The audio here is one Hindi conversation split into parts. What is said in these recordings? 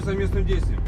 совместным действиям.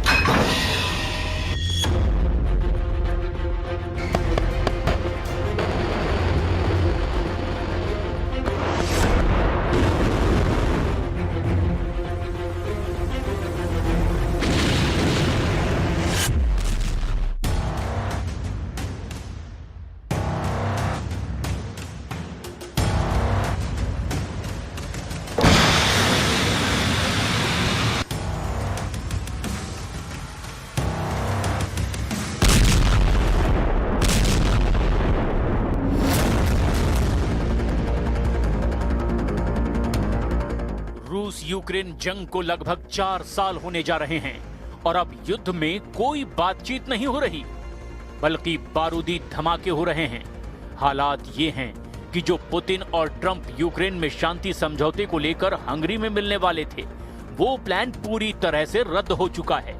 रूस यूक्रेन जंग को लगभग 4 साल होने जा रहे हैं और अब युद्ध में कोई बातचीत नहीं हो रही, बल्कि बारूदी धमाके हो रहे हैं। हालात ये हैं कि जो पुतिन और ट्रंप यूक्रेन में शांति समझौते को लेकर हंगरी में मिलने वाले थे, वो प्लान पूरी तरह से रद्द हो चुका है।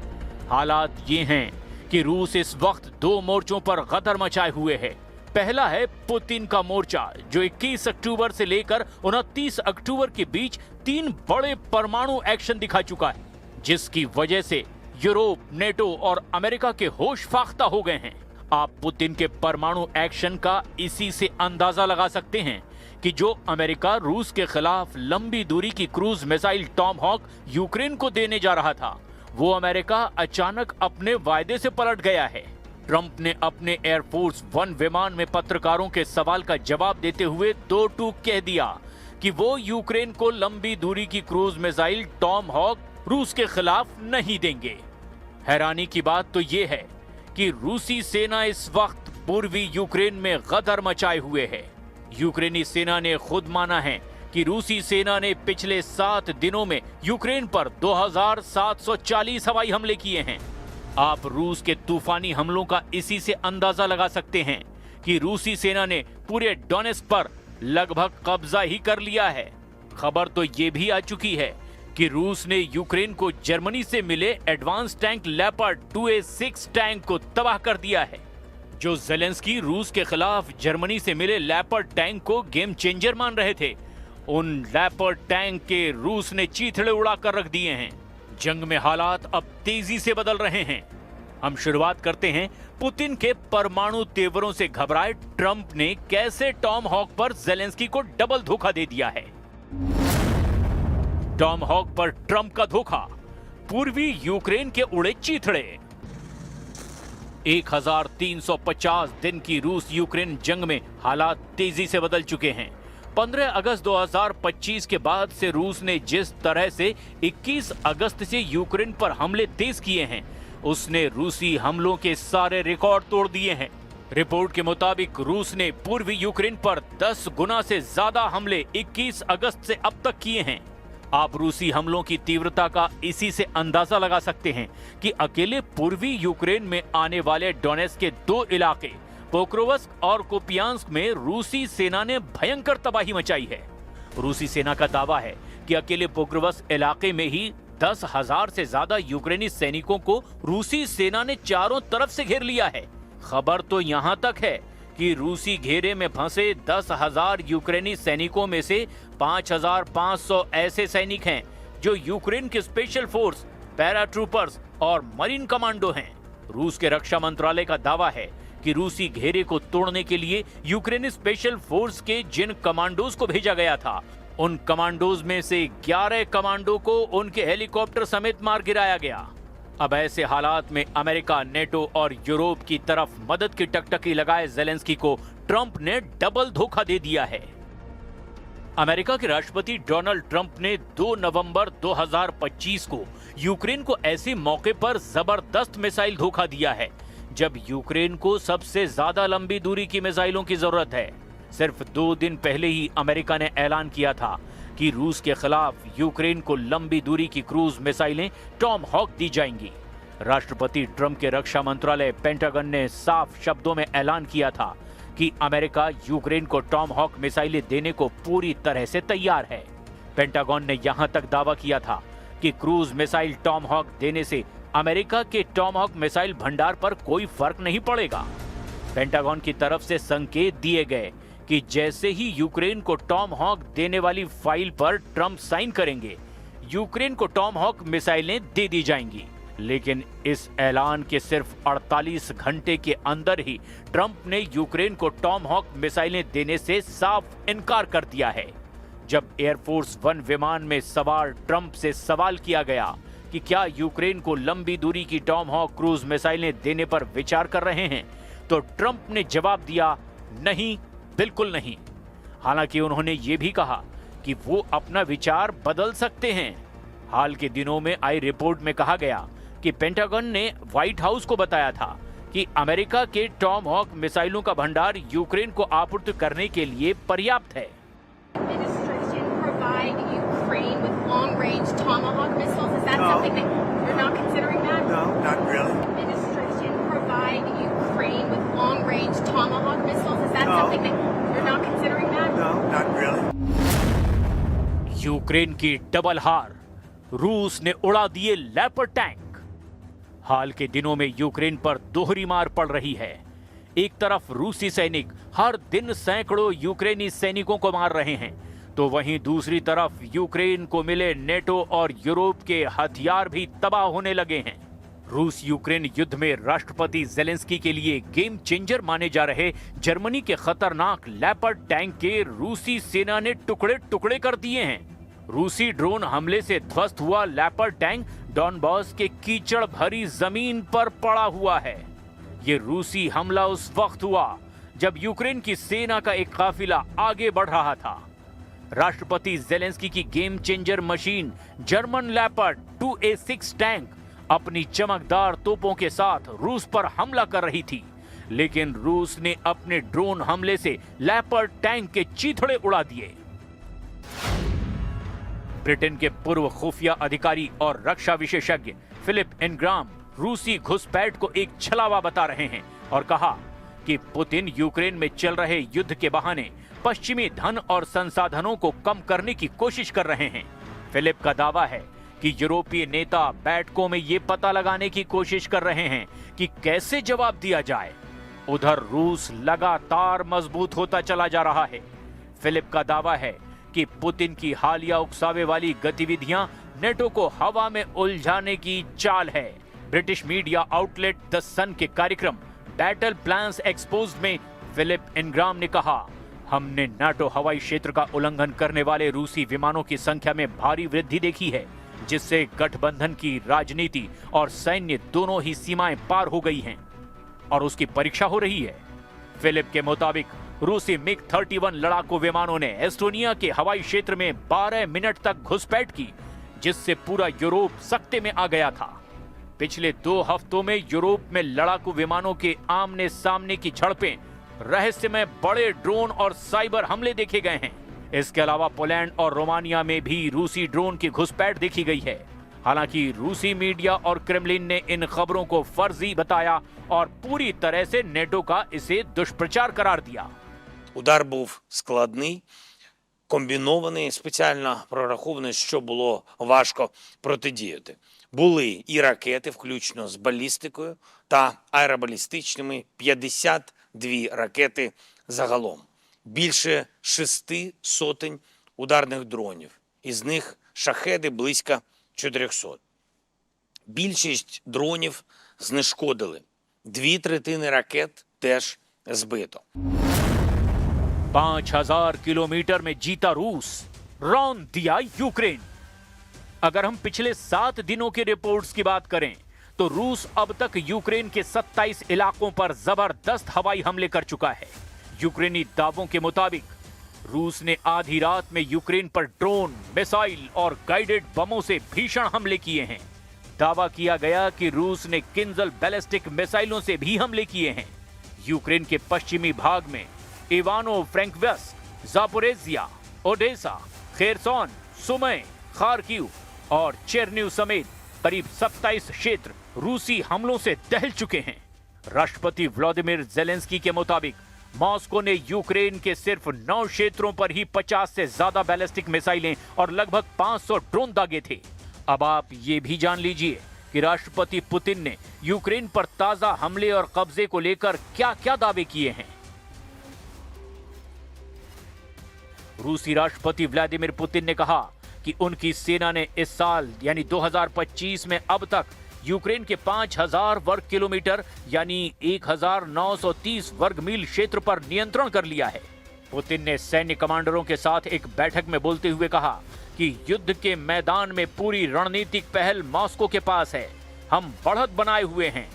हालात ये हैं कि रूस इस वक्त 2 मोर्चों पर गदर मचाए हुए है। पहला है पुतिन का मोर्चा, जो 21 अक्टूबर से लेकर 29 अक्टूबर के बीच 3 बड़े परमाणु एक्शन दिखा चुका है, जिसकी वजह से यूरोप, नेटो और अमेरिका के होश फाख्ता हो गए हैं। आप पुतिन के परमाणु एक्शन का इसी से अंदाजा लगा सकते हैं कि जो अमेरिका रूस के खिलाफ लंबी दूरी की क्रूज मिसाइल टॉमहॉक यूक्रेन को देने जा रहा था, वो अमेरिका अचानक अपने वायदे से पलट गया है। ट्रंप ने अपने एयरफोर्स 1 विमान में पत्रकारों के सवाल का जवाब देते हुए 2 टूक कह दिया कि वो यूक्रेन को लंबी दूरी की क्रूज मिसाइल टॉमहॉक रूस के खिलाफ नहीं देंगे। हैरानी की बात तो ये है कि रूसी सेना इस वक्त पूर्वी यूक्रेन में गदर मचाए हुए है। यूक्रेनी सेना ने खुद माना है कि रूसी सेना ने पिछले 7 दिनों में यूक्रेन पर 2740 हवाई हमले किए हैं। आप रूस के तूफानी हमलों का इसी से अंदाजा लगा सकते हैं कि रूसी सेना ने पूरे डोनेस्क पर लगभग कब्जा ही कर लिया है। खबर तो ये भी आ चुकी है कि रूस ने यूक्रेन को जर्मनी से मिले advance tank leopard 2A6 tank को तबाह कर दिया है। जो ज़ेलेंस्की रूस के खिलाफ जर्मनी से मिले लेपर्ड टैंक को गेम चेंजर मान रहे थे, उन लेपर्ड टैंक के रूस ने चीथड़े उड़ाकर रख दिए हैं। जंग में हालात अब तेजी से बदल रहे हैं। हम शुरुआत करते हैं पुतिन के परमाणु तेवरों से घबराए ट्रंप ने कैसे टॉमहॉक पर ज़ेलेंस्की को डबल धोखा दे दिया है। टॉमहॉक पर ट्रंप का धोखा, पूर्वी यूक्रेन के उड़े चीथड़े। 1350 दिन की रूस यूक्रेन जंग में हालात तेजी से बदल चुके हैं। 15 अगस्त 2025 के बाद से रूस ने जिस तरह से 21 अगस्त से यूक्रेन पर हमले तेज किए हैं, उसने रूसी हमलों के सारे रिकॉर्ड तोड़ दिए हैं। रिपोर्ट के मुताबिक रूस ने पूर्वी यूक्रेन पर 10 गुना से ज्यादा हमले 21 अगस्त से अब तक किए हैं। आप रूसी हमलों की तीव्रता का इसी से अंदाजा लगा सकते हैं कि अकेले पूर्वी यूक्रेन में आने वाले डोनेस्क के 2 इलाके पोक्रोवस्क और कुपियांस्क में रूसी सेना ने भयंकर तबाही मचाई है। रूसी सेना का दावा है कि अकेले पोक्रोवस्क इलाके में ही 10,000 से ज्यादा यूक्रेनी सैनिकों को रूसी सेना ने चारों तरफ से घेर लिया है। खबर तो यहां तक है कि रूसी घेरे में फंसे 10,000 यूक्रेनी सैनिकों में से 5,500 ऐसे सैनिक हैं जो यूक्रेन के स्पेशल फोर्स, पैराट्रूपर्स और मरीन कमांडो हैं। रूस के रक्षा मंत्रालय का दावा है कि रूसी घेरे को तोड़ने के लिए यूक्रेनी स्पेशल फोर्स के जिन कमांडोज को भेजा गया था, उन कमांडोज में से 11 कमांडो को उनके हेलीकॉप्टर समेत मार गिराया गया। अब ऐसे हालात में अमेरिका, नेटो और यूरोप की तरफ मदद की टकटकी लगाए ज़ेलेंस्की को ट्रंप ने डबल धोखा दे दिया है। अमेरिका के राष्ट्रपति डोनाल्ड ट्रंप ने 2 नवंबर 2025 को यूक्रेन को ऐसे मौके पर जबरदस्त मिसाइल धोखा दिया है जब यूक्रेन को सबसे ज्यादा लंबी दूरी की मिसाइलों की जरूरत है। सिर्फ 2 दिन पहले ही अमेरिका ने ऐलान किया था कि रूस के खिलाफ यूक्रेन को लंबी दूरी की क्रूज मिसाइलें टॉमहॉक दी जाएंगी। राष्ट्रपति ट्रंप के रक्षा मंत्रालय पेंटागन ने साफ शब्दों में ऐलान किया था कि अमेरिका यूक्रेन को टॉमहॉक मिसाइलें देने को पूरी तरह से तैयार है। पेंटागन ने यहां तक दावा किया था कि क्रूज मिसाइल टॉमहॉक देने से अमेरिका के टॉमहॉक मिसाइल भंडार पर कोई फर्क नहीं पड़ेगा। पेंटागन की तरफ से संकेत दिए गए कि जैसे ही यूक्रेन को टॉमहॉक देने वाली फाइल पर ट्रंप साइन करेंगे, यूक्रेन को टॉमहॉक मिसाइलें दे दी जाएंगी। लेकिन इस ऐलान के सिर्फ 48 घंटे के अंदर ही ट्रंप ने यूक्रेन को टॉमहॉक मिसाइलें देने से साफ इनकार कर दिया है। जब एयरफोर्स वन विमान में सवार ट्रंप से सवाल किया गया कि क्या यूक्रेन को लंबी दूरी की टॉमहॉक क्रूज मिसाइलें देने पर विचार कर रहे हैं, तो ट्रंप ने जवाब दिया, नहीं, बिल्कुल नहीं। हालांकि उन्होंने ये भी कहा कि वो अपना विचार बदल सकते हैं। हाल के दिनों में आई रिपोर्ट में कहा गया कि पेंटागन ने व्हाइट हाउस को बताया था कि अमेरिका के टॉमहॉक मिसाइलों का भंडार यूक्रेन को आपूर्ति करने के लिए पर्याप्त है। यूक्रेन की डबल हार, रूस ने उड़ा दिए लेपर्ड टैंक। हाल के दिनों में यूक्रेन पर दोहरी मार पड़ रही है। एक तरफ रूसी सैनिक हर दिन सैकड़ों यूक्रेनी सैनिकों को मार रहे हैं, तो वहीं दूसरी तरफ यूक्रेन को मिले नेटो और यूरोप के हथियार भी तबाह होने लगे हैं। रूस यूक्रेन युद्ध में राष्ट्रपति जेलेंस्की के लिए गेम चेंजर माने जा रहे जर्मनी के खतरनाक लेपर्ड टैंक के रूसी सेना ने टुकड़े टुकड़े कर दिए हैं। रूसी ड्रोन हमले से ध्वस्त हुआ लेपर्ड टैंक डॉनबॉस के कीचड़ भरी जमीन पर पड़ा हुआ है। ये रूसी हमला उस वक्त हुआ जब यूक्रेन की सेना का एक काफिला आगे बढ़ रहा था। राष्ट्रपति जेलेंस्की की game changer machine German leopard 2A6 tank अपनी चमकदार तोपों के साथ रूस पर हमला कर रही थी, लेकिन रूस ने अपने ड्रोन हमले से लेपर्ड टैंक के चीथड़े उड़ा दिए। ब्रिटेन के पूर्व खुफिया अधिकारी और रक्षा विशेषज्ञ फिलिप इनग्राम रूसी घुसपैठ को एक छलावा बता रहे हैं और कहा कि पुतिन यूक्रेन में चल रहे युद्ध के बहाने पश्चिमी धन और संसाधनों को कम करने की कोशिश कर रहे हैं। फिलिप का दावा है कि यूरोपीय नेता बैठकों में ये पता लगाने की कोशिश कर रहे हैं कि कैसे जवाब दिया जाए। उधर रूस लगातार मजबूत होता चला जा रहा है। फिलिप का दावा है कि पुतिन की हालिया उकसावे वाली गतिविधियां नेटो को हवा में उलझाने की चाल है। ब्रिटिश मीडिया आउटलेट द सन के कार्यक्रम बैटल प्लान्स एक्सपोज्ड में फिलिप इनग्राम ने कहा, हमने नाटो हवाई क्षेत्र का उल्लंघन करने वाले रूसी विमानों की संख्या में भारी वृद्धि देखी है, जिससे गठबंधन की राजनीति और सैन्य दोनों ही सीमाएं पार हो गई हैं और उसकी परीक्षा हो रही है। फिलिप के मुताबिक रूसी मिग 31 लड़ाकू विमानों ने एस्टोनिया के हवाई क्षेत्र में 12 मिनट तक घुसपैठ की, जिससे पूरा यूरोप सख्ते में आ गया था। पिछले 2 हफ्तों में यूरोप में लड़ाकू विमानों के आमने सामने की झड़पें, रहस्यमय बड़े ड्रोन और साइबर हमले देखे गए हैं। इसके अलावा पोलैंड और रोमानिया में भी रूसी ड्रोन की घुसपैठ देखी गई है। हालांकि रूसी मीडिया और क्रेमलिन ने इन खबरों को फर्जी बताया और पूरी तरह से नेटो का इसे दुष्प्रचार करार दिया। Удар був складний, комбінований, спеціально прорахований, що було важко протидіяти. Були і ракети, включно з балістикою та аеробалістичними, 52 ракети загалом. Більше 600 ударних дронів, із них шахеди близько 400. Більшість дронів знешкодили, 2/3 ракет теж збито. 5000 किलोमीटर में जीता रूस, रौंद दिया यूक्रेन। अगर हम पिछले 7 दिनों की रिपोर्ट्स की बात करें तो रूस अब तक यूक्रेन के 27 इलाकों पर जबरदस्त हवाई हमले कर चुका है। यूक्रेनी दावों के मुताबिक रूस ने आधी रात में यूक्रेन पर ड्रोन, मिसाइल और गाइडेड बमों से भीषण हमले किए हैं। दावा किया गया कि रूस ने किंजल बैलिस्टिक मिसाइलों से भी हमले किए हैं। यूक्रेन के पश्चिमी भाग में इवानो फ्रैंकव्स्क, जापोरेजिया, ओडेसा, खेरसोन, सुमय, खार्किव और चेरनिव समेत करीब 27 क्षेत्र रूसी हमलों से दहल चुके हैं। राष्ट्रपति व्लादिमीर जेलेंस्की के मुताबिक मॉस्को ने यूक्रेन के सिर्फ 9 क्षेत्रों पर ही 50 से ज्यादा बैलिस्टिक मिसाइलें और लगभग 500 ड्रोन दागे थे। अब आप ये भी जान लीजिए कि राष्ट्रपति पुतिन ने यूक्रेन पर ताजा हमले और कब्जे को लेकर क्या-क्या दावे किए हैं। रूसी राष्ट्रपति व्लादिमीर पुतिन ने कहा कि कि उनकी सेना ने इस साल यानी 2025 में अब तक यूक्रेन के 5000 वर्ग किलोमीटर यानी 1930 वर्ग मील क्षेत्र पर नियंत्रण कर लिया है। पुतिन ने सैन्य कमांडरों के साथ एक बैठक में बोलते हुए कहा कि युद्ध के मैदान में पूरी रणनीतिक पहल मॉस्को के पास है, हम बढ़त बनाए हुए हैं।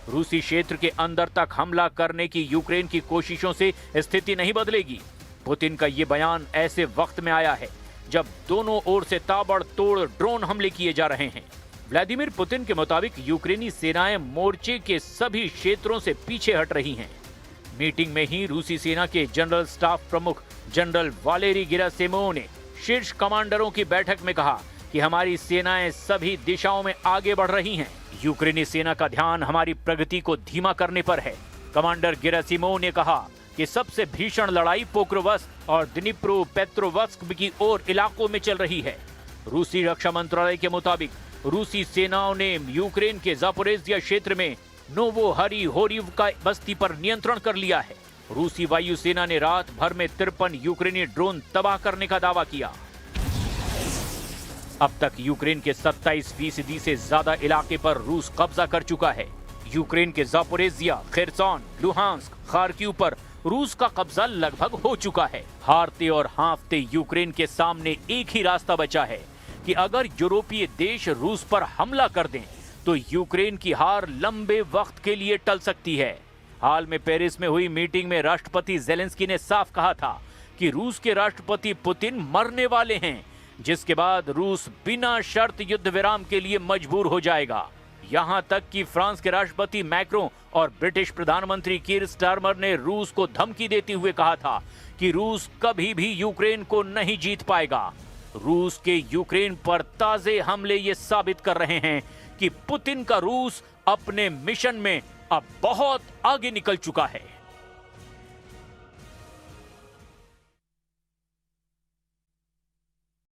रूसी क्षेत्र के अंदर तक हमला करने की यूक्रेन की कोशिशों से स्थिति नहीं बदलेगी। पुतिन का ये बयान ऐसे वक्त में आया है जब दोनों ओर से ताबड़तोड़ ड्रोन हमले किए जा रहे हैं। व्लादिमीर पुतिन के मुताबिक यूक्रेनी सेनाएं मोर्चे के सभी क्षेत्रों से पीछे हट रही हैं। मीटिंग में ही रूसी सेना के जनरल स्टाफ प्रमुख जनरल वालेरी गेरासिमोव ने शीर्ष कमांडरों की बैठक में कहा कि हमारी सेनाएं सभी दिशाओं में आगे बढ़ रही हैं। यूक्रेनी सेना का ध्यान हमारी प्रगति को धीमा करने पर है। कमांडर गेरासिमोव ने कहा कि सबसे भीषण लड़ाई पोक्रोवस्क और दिनिप्रो पेट्रोवस्क की ओर इलाकों में चल रही है। रूसी रक्षा मंत्रालय के मुताबिक रूसी सेनाओं ने यूक्रेन के जापोरेजिया क्षेत्र में नोवो हरिहोरिवका बस्ती पर नियंत्रण कर लिया है। रूसी वायुसेना ने रात भर में 53 यूक्रेनी ड्रोन तबाह करने का दावा किया। अब तक यूक्रेन के 27% से ज्यादा इलाके पर रूस कब्जा कर चुका है। यूक्रेन के जापोरेजिया, खेरसोन, लुहांस्क, खार्किव पर रूस का कब्जा लगभग हो चुका है। हारते और हाँफते यूक्रेन के सामने एक ही रास्ता बचा है कि अगर यूरोपीय देश रूस पर हमला कर दें तो यूक्रेन की हार लंबे वक्त के लिए टल सकती है। हाल में पेरिस में हुई मीटिंग में राष्ट्रपति जेलेंस्की ने साफ कहा था कि रूस के राष्ट्रपति पुतिन मरने वाले हैं, जिसके बाद रूस बिना शर्त युद्ध विराम के लिए मजबूर हो जाएगा। यहां तक कि फ्रांस के राष्ट्रपति मैक्रों और ब्रिटिश प्रधानमंत्री कीर स्टारमर ने रूस को धमकी देते हुए कहा था कि रूस कभी भी यूक्रेन को नहीं जीत पाएगा। रूस के यूक्रेन पर ताजे हमले ये साबित कर रहे हैं कि पुतिन का रूस अपने मिशन में अब बहुत आगे निकल चुका है।